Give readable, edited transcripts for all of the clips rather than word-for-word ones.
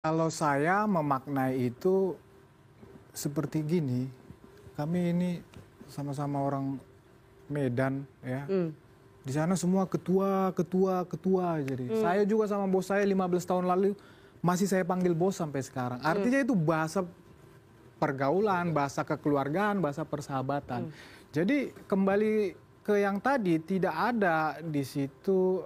Kalau saya memaknai itu seperti gini, kami ini sama-sama orang Medan ya. Di sana semua ketua. Jadi saya juga sama bos saya 15 tahun lalu masih saya panggil bos sampai sekarang. Artinya itu bahasa pergaulan, bahasa kekeluargaan, bahasa persahabatan. Jadi kembali ke yang tadi, tidak ada di situ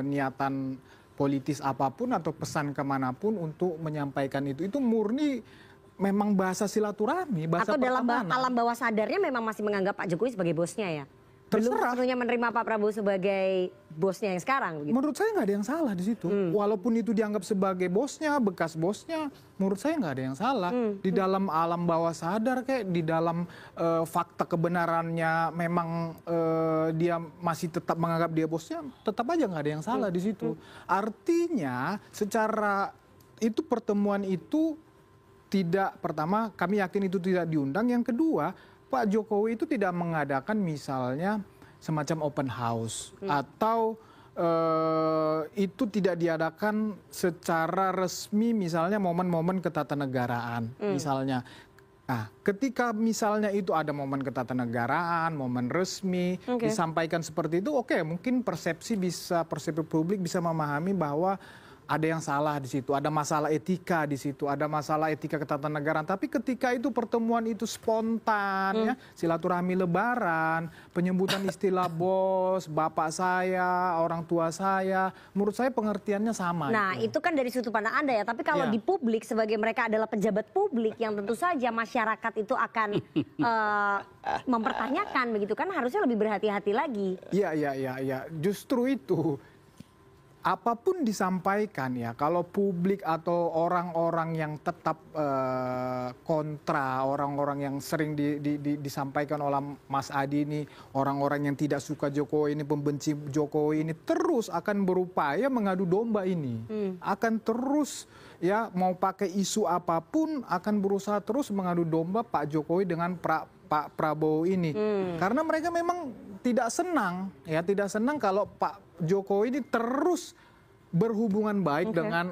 niatan politis apapun atau pesan kemanapun untuk menyampaikan itu. Itu murni memang bahasa silaturahmi, bahasa atau dalam pertemanan. alam bawah sadarnya memang masih menganggap Pak Jokowi sebagai bosnya ya? Belum Terserah. sepenuhnya menerima Pak Prabowo sebagai bosnya yang sekarang begitu? Menurut saya nggak ada yang salah di situ. Walaupun itu dianggap sebagai bosnya, bekas bosnya, menurut saya nggak ada yang salah. Di dalam alam bawah sadar kayak di dalam fakta kebenarannya memang dia masih tetap menganggap dia bosnya, tetap aja nggak ada yang salah di situ. Artinya secara itu pertemuan itu tidak, pertama kami yakin itu tidak diundang, yang kedua Pak Jokowi itu tidak mengadakan misalnya semacam open house atau itu tidak diadakan secara resmi misalnya momen-momen ketatanegaraan misalnya. Nah, ketika misalnya itu ada momen ketatanegaraan, momen resmi disampaikan seperti itu, oke, mungkin persepsi publik bisa memahami bahwa ada yang salah di situ, ada masalah etika di situ, ada masalah etika ketatanegaraan. Tapi ketika itu pertemuan itu spontan, ya, silaturahmi lebaran, penyebutan istilah bos, bapak saya, orang tua saya, menurut saya pengertiannya sama. Nah, itu kan dari sudut pandang Anda ya. Tapi kalau di publik sebagai mereka adalah pejabat publik yang tentu saja masyarakat itu akan mempertanyakan begitu kan, harusnya lebih berhati-hati lagi. Iya. Justru itu. Apapun disampaikan ya, kalau publik atau orang-orang yang tetap kontra, orang-orang yang sering disampaikan oleh Mas Adi ini, orang-orang yang tidak suka Jokowi ini, pembenci Jokowi ini, terus akan berupaya mengadu domba ini. Akan terus ya, mau pakai isu apapun, akan berusaha terus mengadu domba Pak Jokowi dengan Pak Prabowo ini. Karena mereka memang tidak senang kalau Pak Jokowi ini terus berhubungan baik dengan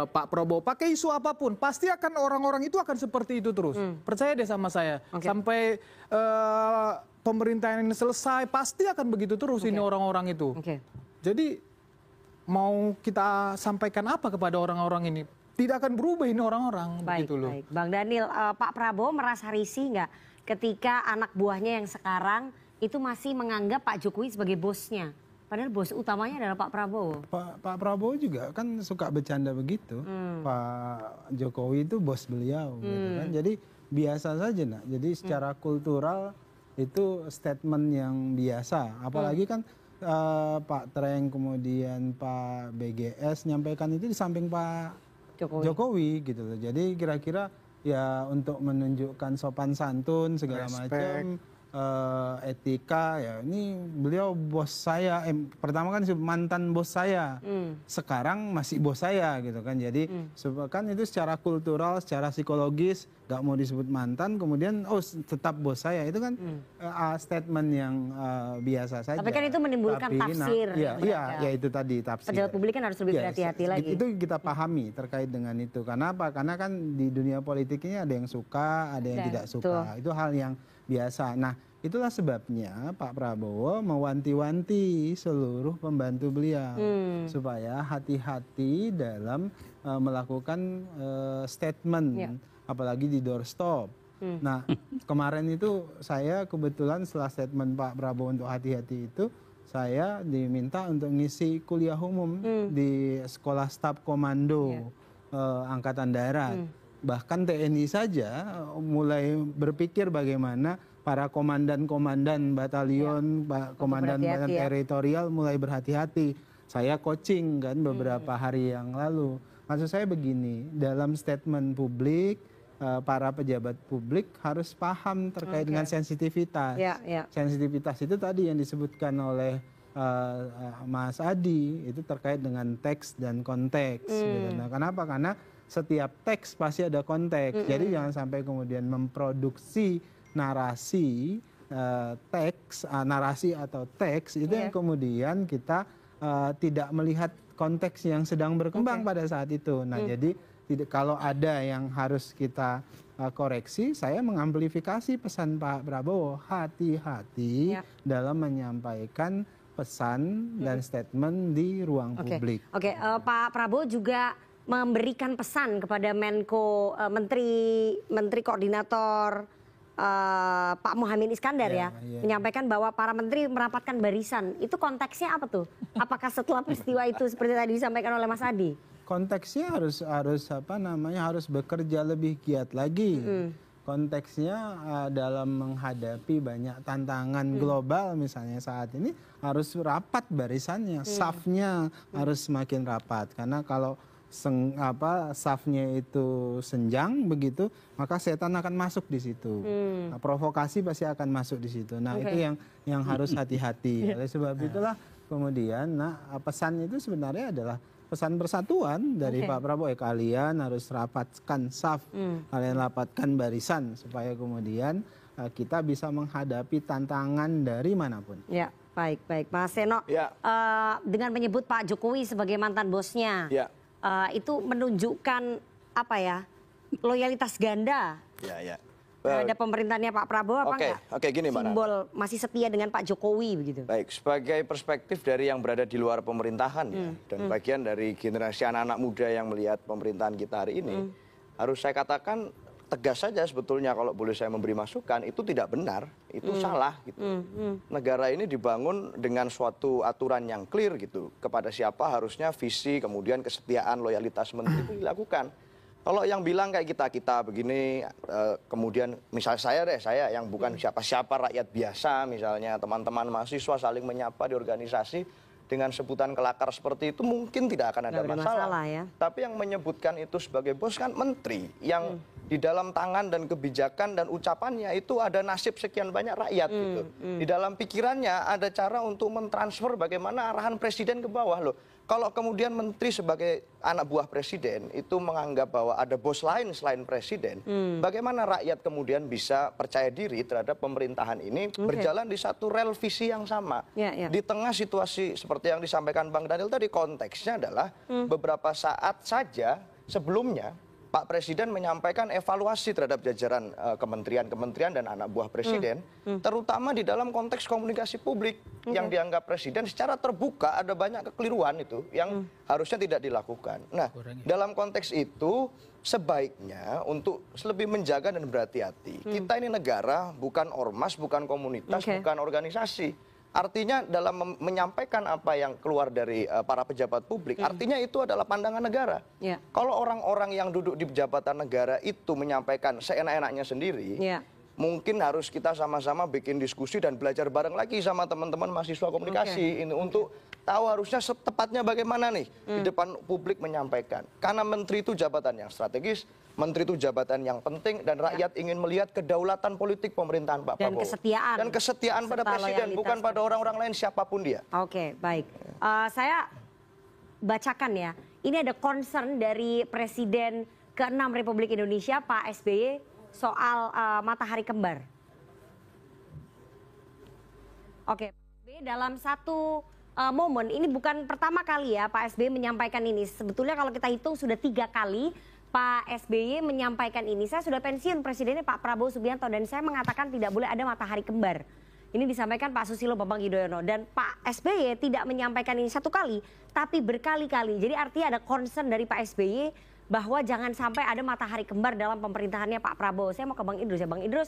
Pak Prabowo. Pakai isu apapun, pasti akan orang-orang itu akan seperti itu terus. Percaya deh sama saya. Sampai pemerintahan ini selesai, pasti akan begitu terus ini orang-orang itu. Jadi mau kita sampaikan apa kepada orang-orang ini? Tidak akan berubah ini orang-orang. Baik. Bang Daniel, Pak Prabowo merasa risih nggak ketika anak buahnya yang sekarang itu masih menganggap Pak Jokowi sebagai bosnya? Padahal bos utamanya adalah Pak Prabowo. Pak Prabowo juga kan suka bercanda begitu. Pak Jokowi itu bos beliau, gitu kan. Jadi biasa saja, nak. Jadi secara kultural itu statement yang biasa. Apalagi kan Pak Treng kemudian Pak BGS nyampaikan itu di samping Pak Jokowi gitu loh. Jadi kira-kira ya untuk menunjukkan sopan santun segala macam. Etika ya, ini beliau bos saya, pertama kan mantan bos saya, sekarang masih bos saya gitu kan. Jadi kan itu secara kultural, secara psikologis gak mau disebut mantan, kemudian tetap bos saya, itu kan statement yang biasa saja. Tapi kan itu menimbulkan tafsir. Iya, itu tadi tafsir. Pejabat publik kan harus lebih berhati-hati lagi. Itu kita pahami terkait dengan itu. Karena apa? Karena kan di dunia politik ini ada yang suka, ada yang tidak suka. Itu hal yang biasa. Nah, itulah sebabnya Pak Prabowo mewanti-wanti seluruh pembantu beliau supaya hati-hati dalam melakukan statement, apalagi di doorstop. Nah, kemarin itu saya kebetulan setelah statement Pak Prabowo untuk hati-hati itu, saya diminta untuk ngisi kuliah umum di Sekolah Staf Komando Angkatan Darat. Bahkan TNI saja mulai berpikir bagaimana para komandan-komandan batalion, komandan teritorial mulai berhati-hati. Saya coaching kan beberapa hari yang lalu. Maksud saya begini, dalam statement publik, para pejabat publik harus paham terkait dengan sensitivitas. Sensitivitas itu tadi yang disebutkan oleh Mas Adi, itu terkait dengan teks dan konteks. Gitu. Nah, kenapa? Karena setiap teks pasti ada konteks. Jadi jangan sampai kemudian memproduksi narasi narasi atau teks itu yang kemudian kita tidak melihat konteks yang sedang berkembang pada saat itu. Nah, jadi tidak, kalau ada yang harus kita koreksi, saya mengamplifikasi pesan Pak Prabowo, hati-hati dalam menyampaikan pesan dan statement di ruang publik. Oke, Pak Prabowo juga memberikan pesan kepada Menko, Menteri Koordinator Pak Muhaimin Iskandar menyampaikan bahwa para menteri merapatkan barisan. Itu konteksnya apa tuh? Apakah setelah peristiwa itu seperti tadi disampaikan oleh Mas Adi? Konteksnya harus bekerja lebih giat lagi. Konteksnya dalam menghadapi banyak tantangan global misalnya saat ini harus rapat barisannya, safnya harus semakin rapat, karena kalau safnya itu senjang begitu, maka setan akan masuk di situ. Nah, provokasi pasti akan masuk di situ. Nah, itu yang harus hati-hati. Oleh sebab itulah kemudian pesan itu sebenarnya adalah pesan persatuan dari Pak Prabowo. Kalian harus rapatkan saf, kalian rapatkan barisan supaya kemudian kita bisa menghadapi tantangan dari manapun. Ya, baik. Mas Seno, dengan menyebut Pak Jokowi sebagai mantan bosnya, itu menunjukkan apa ya, loyalitas ganda terhadap pemerintahannya Pak Prabowo apa enggak? Oke, gini Mbak Nana. Simbol masih setia dengan Pak Jokowi begitu. Baik, sebagai perspektif dari yang berada di luar pemerintahan dan bagian dari generasi anak-anak muda yang melihat pemerintahan kita hari ini, harus saya katakan tegas saja sebetulnya kalau boleh saya memberi masukan, itu tidak benar, itu salah gitu. Negara ini dibangun dengan suatu aturan yang clear gitu, kepada siapa harusnya visi, kemudian kesetiaan, loyalitas menteri itu dilakukan. Kalau yang bilang kayak kita begini, kemudian misalnya saya yang bukan siapa-siapa, rakyat biasa misalnya, teman-teman mahasiswa saling menyapa di organisasi dengan sebutan kelakar seperti itu, mungkin tidak akan ada masalah. Tapi yang menyebutkan itu sebagai bos kan menteri yang di dalam tangan dan kebijakan dan ucapannya itu ada nasib sekian banyak rakyat gitu. Di dalam pikirannya ada cara untuk mentransfer bagaimana arahan presiden ke bawah loh. Kalau kemudian menteri sebagai anak buah presiden itu menganggap bahwa ada bos lain selain presiden, bagaimana rakyat kemudian bisa percaya diri terhadap pemerintahan ini berjalan di satu rel visi yang sama. Di tengah situasi seperti yang disampaikan Bang Daniel tadi, konteksnya adalah beberapa saat saja sebelumnya Pak Presiden menyampaikan evaluasi terhadap jajaran kementerian-kementerian dan anak buah Presiden, terutama di dalam konteks komunikasi publik yang dianggap Presiden secara terbuka ada banyak kekeliruan itu yang harusnya tidak dilakukan. Nah, dalam konteks itu sebaiknya untuk lebih menjaga dan berhati-hati. Kita ini negara, bukan ormas, bukan komunitas, bukan organisasi. Artinya dalam menyampaikan apa yang keluar dari para pejabat publik, artinya itu adalah pandangan negara. Kalau orang-orang yang duduk di jabatan negara itu menyampaikan seenak-enaknya sendiri, mungkin harus kita sama-sama bikin diskusi dan belajar bareng lagi sama teman-teman mahasiswa komunikasi ini untuk tahu harusnya tepatnya bagaimana nih di depan publik menyampaikan. Karena menteri itu jabatan yang strategis, menteri itu jabatan yang penting, dan rakyat ingin melihat kedaulatan politik pemerintahan Pak Prabowo. Dan kesetiaan pada presiden, bukan pada orang-orang lain siapapun dia. Oke, baik. Saya bacakan ya, ini ada concern dari Presiden ke-6 Republik Indonesia, Pak SBY, soal matahari kembar. Oke, dalam satu momen, ini bukan pertama kali ya Pak SBY menyampaikan ini. Sebetulnya kalau kita hitung sudah 3 kali Pak SBY menyampaikan ini. Saya sudah pensiun presidennya Pak Prabowo Subianto dan saya mengatakan tidak boleh ada matahari kembar. Ini disampaikan Pak Susilo Bambang Yudhoyono, dan Pak SBY tidak menyampaikan ini 1 kali, tapi berkali-kali. Jadi artinya ada concern dari Pak SBY bahwa jangan sampai ada matahari kembar dalam pemerintahannya Pak Prabowo. Saya mau ke Bang Idrus ya, Bang Idrus,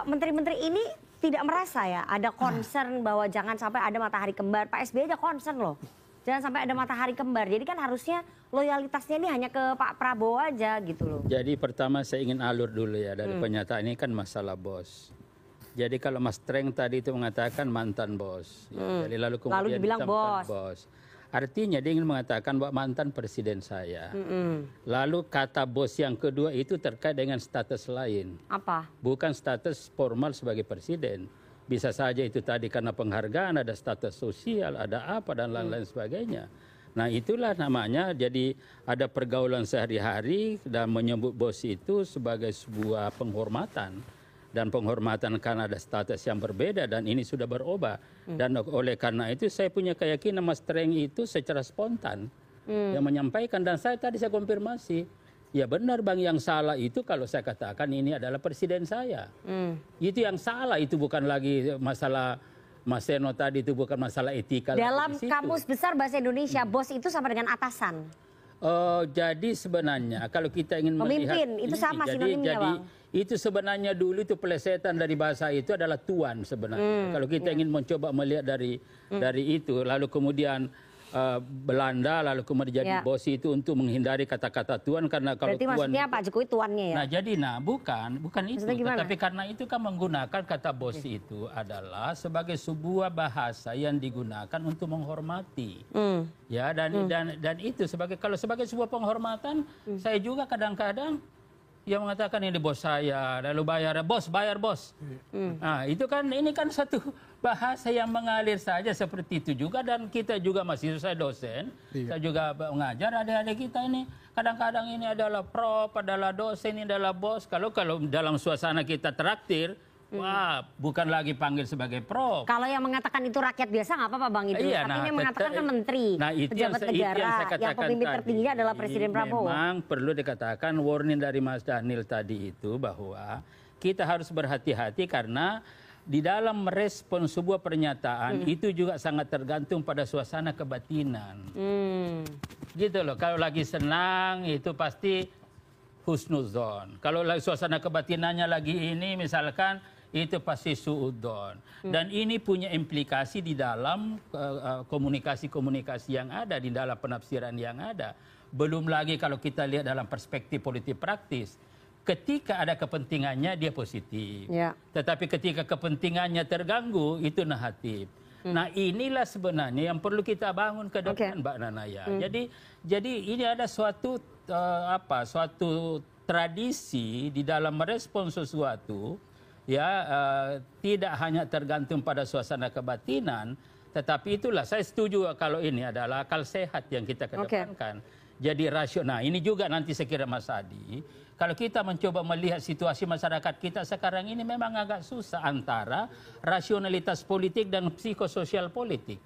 menteri-menteri ini tidak merasa ya ada concern bahwa jangan sampai ada matahari kembar. Pak SBY aja concern loh, jangan sampai ada matahari kembar. Jadi kan harusnya loyalitasnya ini hanya ke Pak Prabowo aja gitu loh. Jadi pertama saya ingin alur dulu ya dari pernyataan ini kan masalah bos. Jadi kalau Mas Treng tadi itu mengatakan mantan bos, ya, jadi lalu kemudian dibilang bos. Artinya dia ingin mengatakan bahwa mantan presiden saya. Lalu kata bos yang kedua itu terkait dengan status lain. Apa? Bukan status formal sebagai presiden. Bisa saja itu tadi karena penghargaan, ada status sosial, ada apa dan lain-lain sebagainya. Nah itulah namanya, jadi ada pergaulan sehari-hari dan menyebut bos itu sebagai sebuah penghormatan. Dan penghormatan karena ada status yang berbeda dan ini sudah berubah. Dan oleh karena itu saya punya keyakinan Mas Treng itu secara spontan yang menyampaikan, dan saya tadi saya konfirmasi Ya benar Bang, yang salah itu kalau saya katakan ini adalah presiden saya. Itu yang salah, itu bukan lagi masalah Mas Seno tadi, itu bukan masalah etika. Dalam Kamus Besar Bahasa Indonesia, bos itu sama dengan atasan. Jadi sebenarnya kalau kita ingin Pemimpin, melihat itu sama sinonimnya, jadi Bang. itu sebenarnya dulu itu pelesetan dari bahasa itu adalah tuan sebenarnya. Kalau kita ingin mencoba melihat dari itu, lalu kemudian Belanda, lalu kemudian jadi bos itu untuk menghindari kata-kata tuan, karena kalau berarti tuan, maksudnya Pak Jokowi tuannya ya? Nah jadi bukan itu, Gimana? tapi karena itu kan menggunakan kata bos itu adalah sebagai sebuah bahasa yang digunakan untuk menghormati, ya dan itu kalau sebagai sebuah penghormatan, saya juga kadang-kadang yang mengatakan ini bos saya, lalu bayar bos. Nah itu kan ini kan satu bahasa yang mengalir saja seperti itu juga, dan kita juga masih saya dosen, saya juga mengajar adik-adik kita ini kadang-kadang ini adalah prof, adalah dosen, ini adalah bos. Kalau dalam suasana kita traktir, wah bukan lagi panggil sebagai prof. Kalau yang mengatakan itu rakyat biasa nggak apa-apa Bang Idrus, tapi ini yang mengatakan kan menteri, pejabat negara, yang pemimpin tertingginya adalah Presiden Prabowo. Memang perlu dikatakan warning dari Mas Daniel tadi itu bahwa kita harus berhati-hati karena di dalam merespon sebuah pernyataan itu juga sangat tergantung pada suasana kebatinan. Gitu loh, kalau lagi senang itu pasti husnuzon. Kalau lagi suasana kebatinannya lagi ini misalkan itu pasti suudzon. Dan ini punya implikasi di dalam komunikasi-komunikasi yang ada, di dalam penafsiran yang ada. Belum lagi kalau kita lihat dalam perspektif politik praktis. Ketika ada kepentingannya dia positif. Tetapi ketika kepentingannya terganggu itu negatif. Nah inilah sebenarnya yang perlu kita bangun ke depan Mbak Nanaya. Jadi ini ada suatu tradisi di dalam merespon sesuatu, tidak hanya tergantung pada suasana kebatinan, tetapi itulah saya setuju kalau ini adalah akal sehat yang kita kedepankan. Jadi rasional. Ini juga nanti saya kira Mas Adi, kalau kita mencoba melihat situasi masyarakat kita sekarang ini memang agak susah antara rasionalitas politik dan psikososial politik.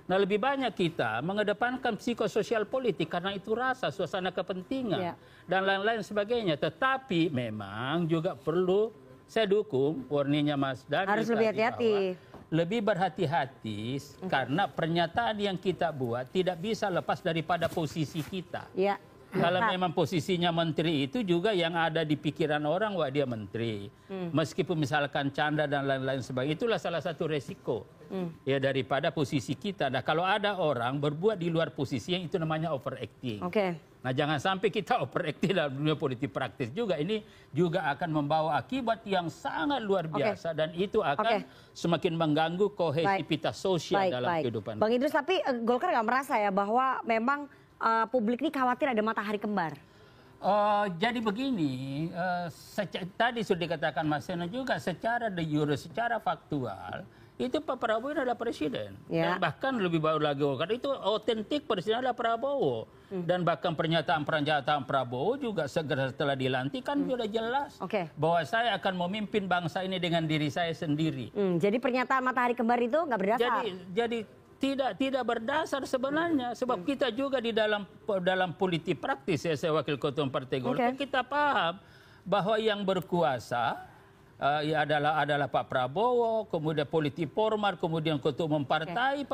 Nah lebih banyak kita mengedepankan psikososial politik karena itu rasa suasana kepentingan dan lain-lain sebagainya. Tetapi memang juga perlu, saya dukung warningnya Mas Daniel. Harus lebih hati-hati. Lebih berhati-hati karena pernyataan yang kita buat tidak bisa lepas daripada posisi kita. Kalau memang posisinya menteri itu juga yang ada di pikiran orang, wah dia menteri. Meskipun misalkan canda dan lain-lain sebagainya, itulah salah satu resiko daripada posisi kita. Nah kalau ada orang berbuat di luar posisi yang itu namanya overacting. Nah jangan sampai kita overacting dalam dunia politik praktis juga. Ini juga akan membawa akibat yang sangat luar biasa dan itu akan semakin mengganggu kohesivitas sosial dalam kehidupan. Bang Idrus, tapi Golkar nggak merasa ya bahwa memang publik ini khawatir ada matahari kembar? Jadi begini, tadi sudah dikatakan Mas Seno juga secara de jure, secara faktual, itu Pak Prabowo adalah presiden. Dan bahkan lebih baru lagi, karena itu otentik presiden adalah Prabowo. Dan bahkan pernyataan Prabowo juga segera setelah dilantik kan sudah jelas bahwa saya akan memimpin bangsa ini dengan diri saya sendiri. Jadi pernyataan matahari kembar itu nggak berdasar? Jadi tidak berdasar sebenarnya, sebab kita juga di dalam politik praktis, saya wakil ketua Partai Golkar, kita paham bahwa yang berkuasa adalah Pak Prabowo, kemudian politik formal, kemudian ketua umum partai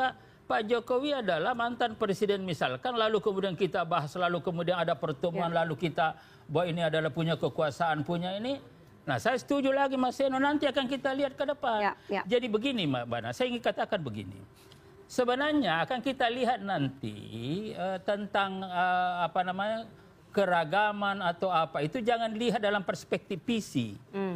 Pak Jokowi adalah mantan presiden misalkan, lalu kemudian kita bahas, lalu kemudian ada pertemuan, lalu kita bahwa ini adalah punya kekuasaan, punya ini. Nah saya setuju lagi Mas Seno, nanti akan kita lihat ke depan. Jadi begini Mbak Bana, saya ingin katakan begini. Sebenarnya akan kita lihat nanti tentang keragaman atau apa, itu jangan lihat dalam perspektif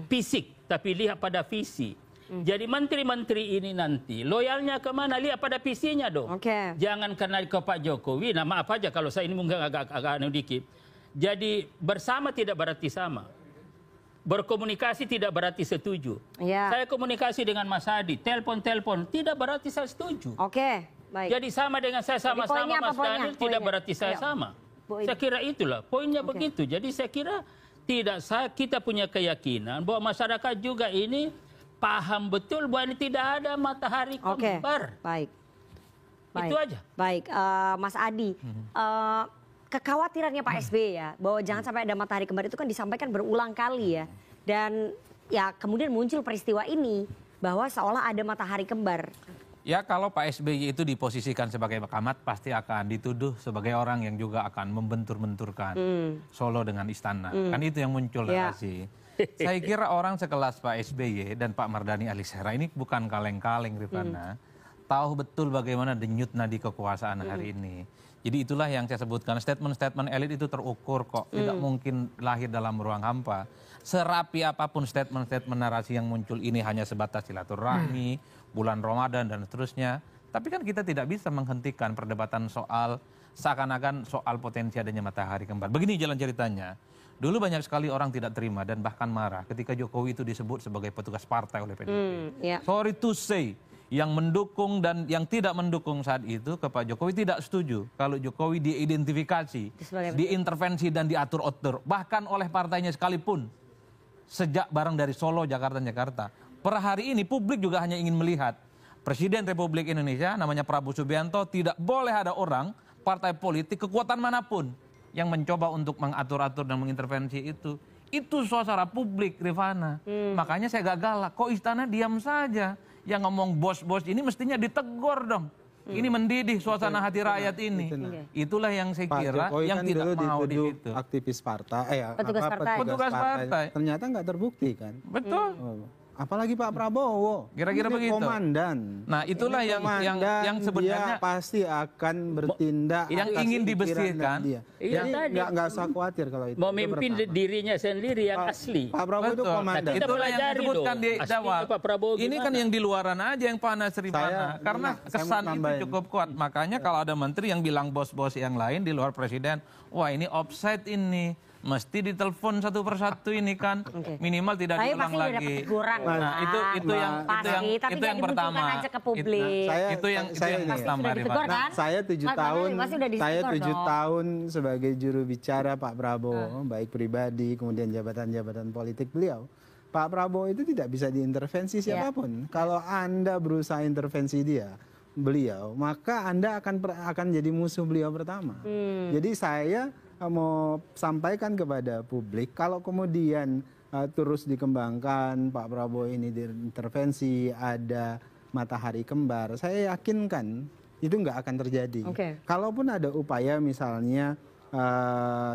fisik, tapi lihat pada visi. Jadi menteri-menteri ini nanti loyalnya kemana, lihat pada visinya dong. Jangan karena ke Pak Jokowi, nah maaf aja kalau saya ini mungkin agak dikit. Jadi bersama tidak berarti sama. Berkomunikasi tidak berarti setuju. Saya komunikasi dengan Mas Adi, telepon tidak berarti saya setuju. Baik. Jadi sama dengan saya sama-sama Mas Daniel tidak berarti saya sama. Saya kira itulah poinnya begitu. Jadi saya kira kita punya keyakinan bahwa masyarakat juga ini paham betul bahwa ini tidak ada matahari kembar. Baik. Itu aja. Baik, Mas Adi. kekhawatirannya Pak SBY ya, bahwa jangan sampai ada matahari kembar itu kan disampaikan berulang kali ya. Dan ya kemudian muncul peristiwa ini bahwa seolah ada matahari kembar. Ya kalau Pak SBY itu diposisikan sebagai camat pasti akan dituduh sebagai orang yang juga akan membentur-benturkan Solo dengan istana. Kan itu yang muncul narasi. Saya kira orang sekelas Pak SBY dan Pak Mardhani Alisera ini bukan kaleng-kaleng Rifana. Tahu betul bagaimana denyut nadi kekuasaan hari ini. Jadi itulah yang saya sebutkan, statement-statement elit itu terukur kok. Tidak mungkin lahir dalam ruang hampa. Serapi apapun statement-statement narasi yang muncul ini hanya sebatas silaturahmi, bulan Ramadan dan seterusnya. Tapi kan kita tidak bisa menghentikan perdebatan soal seakan-akan soal potensi adanya matahari kembar. Begini jalan ceritanya. Dulu banyak sekali orang tidak terima dan bahkan marah ketika Jokowi itu disebut sebagai petugas partai oleh PDIP. Sorry to say, yang mendukung dan yang tidak mendukung saat itu ke Pak Jokowi tidak setuju kalau Jokowi diidentifikasi, diintervensi dan diatur-atur bahkan oleh partainya sekalipun sejak bareng dari Solo, Jakarta. Per hari ini publik juga hanya ingin melihat Presiden Republik Indonesia namanya Prabowo Subianto tidak boleh ada orang partai politik kekuatan manapun yang mencoba untuk mengatur-atur dan mengintervensi itu. Itu suasana publik Rifana. Makanya saya gak galak, kok istana diam saja. Yang ngomong bos-bos ini mestinya ditegur dong. Ini mendidih suasana hati rakyat ini. Itulah yang saya kira yang kan tidak dulu mau di situ. Aktivis partai, Petugas partai. Ternyata nggak terbukti kan. Betul. Apalagi Pak Prabowo. Kira-kira Ini begitu. Komandan. Nah itulah yang sebenarnya dia pasti akan bertindak yang atas ingin pikiran dibersihkan. dia. Iya, Jadi nggak usah khawatir kalau itu. Memimpin Itu pertama. dirinya sendiri yang asli. Pak Prabowo itu Betul. komandan. Kita Itulah yang pelajari disebutkan loh. di Aslinya awal. Pak Prabowo Ini kan gimana? yang di luaran aja yang panas Rifana. Karena saya kesan mau itu tambahin. cukup kuat. Makanya kalau ada menteri yang bilang bos-bos yang lain di luar presiden, wah ini offside ini. Mesti ditelepon satu persatu ini kan. Minimal tidak Tapi diulang pasti udah lagi. dapat teguran. Nah, kan? itu yang pertama. Aja ke publik. Itu yang pertama sudah ditegur, Rifana. kan? Saya 7 Mas tahun, Mardhani pasti udah saya ditegur 7 dong. tahun sebagai juru bicara Pak Prabowo, baik pribadi kemudian jabatan-jabatan politik beliau. Pak Prabowo itu tidak bisa diintervensi siapapun. Kalau Anda berusaha intervensi beliau, maka Anda akan jadi musuh beliau pertama. Jadi saya mau sampaikan kepada publik, kalau kemudian terus dikembangkan Pak Prabowo ini diintervensi, ada matahari kembar, saya yakinkan itu nggak akan terjadi. Kalaupun ada upaya misalnya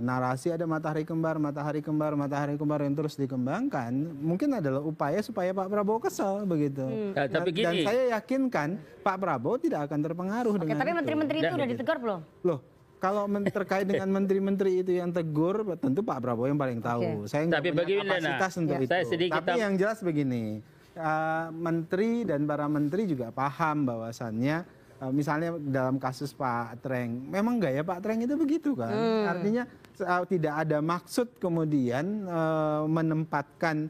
narasi ada matahari kembar yang terus dikembangkan, mungkin adalah upaya supaya Pak Prabowo kesel begitu. Tapi Dan gini, saya yakinkan Pak Prabowo tidak akan terpengaruh dengan Tapi itu. menteri-menteri itu udah ditegur belum? Loh, kalau terkait dengan menteri-menteri itu yang tegur, tentu Pak Prabowo yang paling tahu. Saya nggak Tapi punya begini, kapasitas Nana. untuk Ya, itu. saya sedikit Tapi yang jelas begini, menteri dan para menteri juga paham bahwasannya, misalnya dalam kasus Pak Treng, memang gaya Pak Treng itu begitu kan. Artinya tidak ada maksud kemudian menempatkan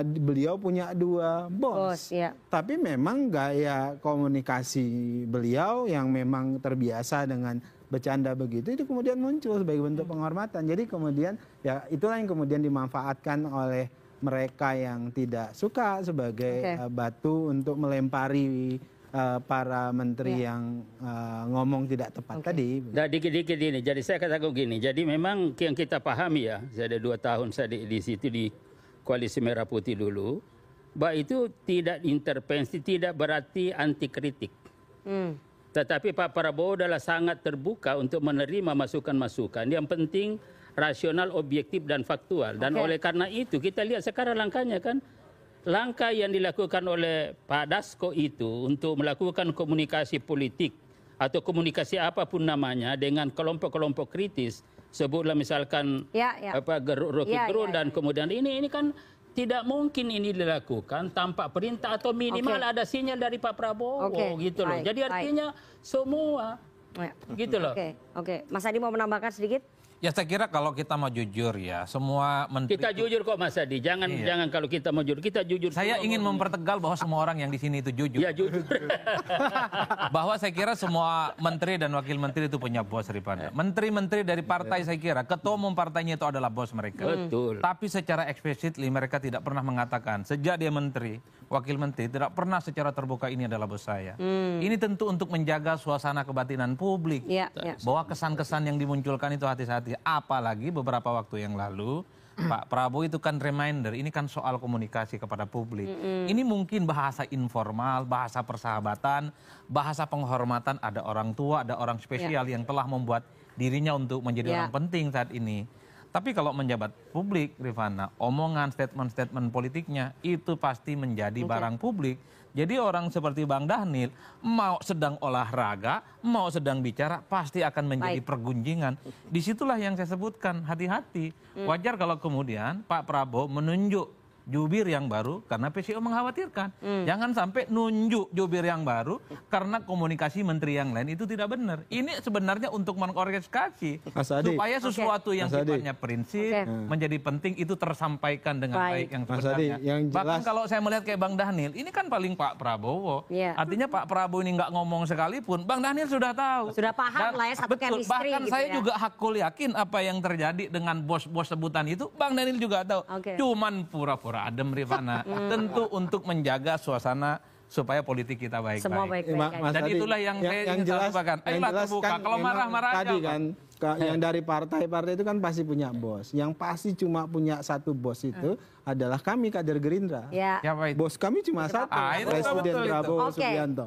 beliau punya dua bos. Tapi memang gaya komunikasi beliau yang memang terbiasa dengan bercanda begitu, itu kemudian muncul sebagai bentuk penghormatan. Jadi kemudian ya itulah yang kemudian dimanfaatkan oleh mereka yang tidak suka sebagai batu untuk melempari para menteri yang ngomong tidak tepat tadi. Nah, dikit-dikit ini. Jadi saya katakan gini. Jadi memang yang kita pahami ya, saya ada 2 tahun saya di situ di Koalisi Merah Putih dulu, bahwa itu tidak intervensi, tidak berarti anti kritik. Tetapi Pak Prabowo adalah sangat terbuka untuk menerima masukan-masukan. Yang penting rasional, objektif, dan faktual. Dan oleh karena itu kita lihat sekarang langkahnya kan. Langkah yang dilakukan oleh Pak Dasko itu untuk melakukan komunikasi politik atau komunikasi apapun namanya dengan kelompok-kelompok kritis. Sebutlah misalkan Rocky Gerung dan kemudian ini kan tidak mungkin ini dilakukan tanpa perintah atau minimal ada sinyal dari Pak Prabowo gitu loh. Jadi artinya semua gitu loh. Mas Adi mau menambahkan sedikit? Ya saya kira kalau kita mau jujur ya, semua menteri Kita jujur kok Mas Adi, jangan kalau kita mau jujur, kita jujur. saya ingin mempertegal bahwa semua orang yang di sini itu jujur. Ya jujur. Bahwa saya kira semua menteri dan wakil menteri itu punya bos, Rifana. Menteri-menteri dari partai saya kira, ketua umum partainya itu adalah bos mereka. Betul. Tapi secara explicitly mereka tidak pernah mengatakan, sejak dia menteri, wakil menteri, tidak pernah secara terbuka ini adalah bos saya. Ini tentu untuk menjaga suasana kebatinan publik. Ya, ya. Bahwa kesan-kesan yang dimunculkan itu hati-hati. Apalagi beberapa waktu yang lalu, Pak Prabowo itu kan reminder, ini kan soal komunikasi kepada publik. Ini mungkin bahasa informal, bahasa persahabatan, bahasa penghormatan, ada orang tua, ada orang spesial yang telah membuat dirinya untuk menjadi orang penting saat ini. Tapi kalau menjabat publik, Rifana, omongan, statement-statement politiknya itu pasti menjadi barang publik. Jadi orang seperti Bang Dhanil mau sedang olahraga, mau sedang bicara, pasti akan menjadi pergunjingan. Disitulah yang saya sebutkan, hati-hati. Wajar kalau kemudian Pak Prabowo menunjuk jubir yang baru karena PCO mengkhawatirkan. Jangan sampai nunjuk jubir yang baru karena komunikasi menteri yang lain itu tidak benar. Ini sebenarnya untuk mengorkestrasi supaya sesuatu yang sifatnya prinsip menjadi penting itu tersampaikan dengan baik yang sebenarnya. Bahkan kalau saya melihat kayak Bang Dhanil, ini kan paling Pak Prabowo. Artinya Pak Prabowo ini nggak ngomong sekalipun, Bang Dhanil sudah tahu. Sudah paham lah ya satu chemistry. Bahkan gitu saya ya. juga hakul yakin apa yang terjadi dengan bos-bos sebutan itu, Bang Dhanil juga tahu. Cuman pura-pura adem, Rifana. Tentu untuk menjaga suasana supaya politik kita baik-baik. Semua baik-baik aja. Dan itulah yang saya ingin sampaikan. Ayolah terbuka. Kalau marah-marah aja. Tadi kan yang dari partai-partai itu kan pasti punya bos. Yang pasti cuma punya satu bos itu adalah kami kader Gerindra. Ya. Siapa itu? Bos kami cuma satu, itu Presiden betul itu. Prabowo Subianto.